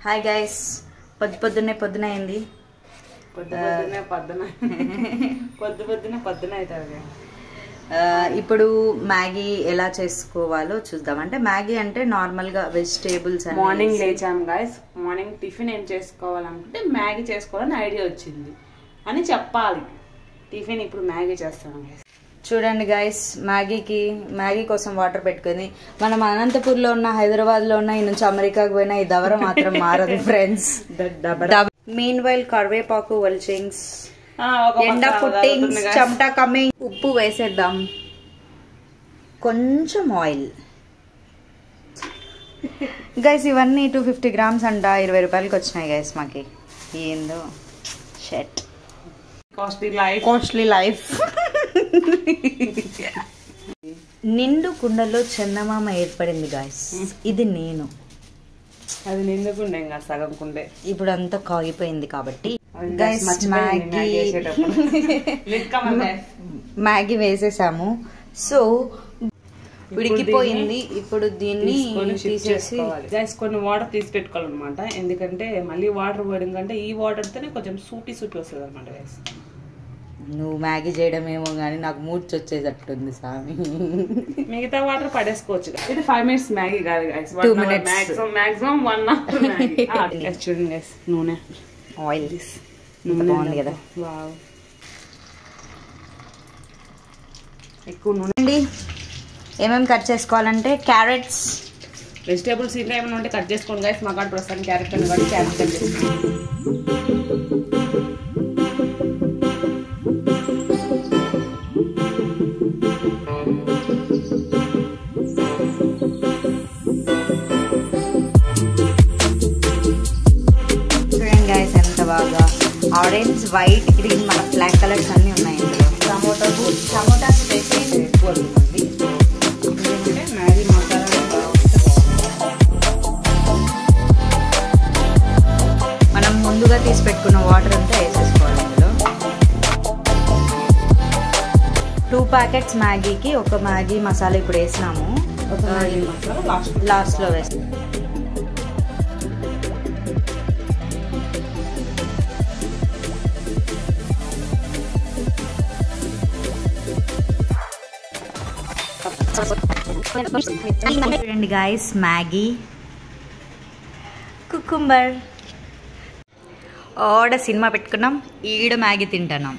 Hi guys, పొద్దున అయింది. పొద్దున అవుతుంది. ఇప్పుడు మ్యాగీ ఎలా చేసుకోవాలో చూద్దాం. అంటే మ్యాగీ అంటే నార్మల్గా వెజిటేబుల్స్. మార్నింగ్ లేచాం గైస్, మార్నింగ్ టిఫిన్ ఏం చేసుకోవాలనుకుంటే మ్యాగీ చేసుకోవాలని ఐడియా వచ్చింది అని చెప్పాలి. టిఫిన్ ఇప్పుడు మ్యాగీ చేస్తాను గైస్. చూడండి గైస్, మ్యాగీ కోసం వాటర్ పెట్టుకుని మనం అనంతపూర్లో ఉన్న, హైదరాబాద్లో ఉన్న, ఈ నుంచి అమెరికాకు పోయినా ఈ దవర మాత్రం మారదు ఫ్రెండ్స్. మీన్ వైల్ కరివేపాకు వల్చింగ్స్, ఎండ పుట్టింగ్స్, చెమటా కమింగ్. ఉప్పు వేసేద్దాం, కొంచెం ఆయిల్. గైస్ ఇవన్నీ 250 grams అంట, 20 రూపాయలకి వచ్చినాయి గైస్ మాకి. ఏందో షెట్, కాస్ట్లీ లైఫ్. నిండు కుండలో చందమామ ఏర్పడింది గాయస్. ఇది నేను, అది నిండుకుండే ఇంకా సగం కుండే. ఇప్పుడు అంతా కాగిపోయింది కాబట్టి మ్యాగీ వేసేసాము. సో ఉడికిపోయింది. ఇప్పుడు దీన్ని తీసేసి గైస్ కొన్ని వాటర్ తీసి పెట్టుకోవాలన్నమాట. ఎందుకంటే మళ్ళీ వాటర్ పోయడం కంటే ఈ వాటర్ తోనే కొంచెం సూటి వస్తుంది అనమాట గైస్. నువ్వు మ్యాగీ చేయడం ఏమో కానీ నాకు మూడ్స్ వచ్చేటట్టుంది సామి. మిగతా వాటర్ పడేసుకోవచ్చు. ఇది 5 minutes మ్యాగీ కాదు guys, 2 minutes maximum 1 hour Maggi. చూడండి గైస్, నూనె, ఆయిల్ బాగుంది కదా. వావ్, ఎక్కువ నూనె. ఏమేమి కట్ చేసుకోవాలంటే క్యారెట్స్, వెజిటేబుల్స్ ఇంకా ఏమైనా ఉంటే కట్ చేసుకోండి గైస్. మా కాడ ప్రస్తుతానికి క్యారెట్ అని కాబట్టి క్యారెట్ కట్ చేసుకోండి. ఆరెంజ్, వైట్, గ్రీన్, మన బ్లాక్ కలర్స్ అన్నీ ఉన్నాయి ఇందులో. టమోటాస్ వేసి ఎక్కువ ఉంటుంది. ఎందుకంటే మ్యాగీ మసాలా మనం ముందుగా తీసి పెట్టుకున్న వాటర్ అంతా వేసేసుకోవాలి ఇందులో. 2 packets మ్యాగీకి ఒక మ్యాగీ మసాలా ఇప్పుడు వేసినాము. లాస్ట్లో వేస్తాం. చూడండి గాయస్, మ్యాగీ, కుకుంబర్. ఓడ సినిమా పెట్టుకున్నాం, ఈడ మ్యాగీ తింటున్నాం.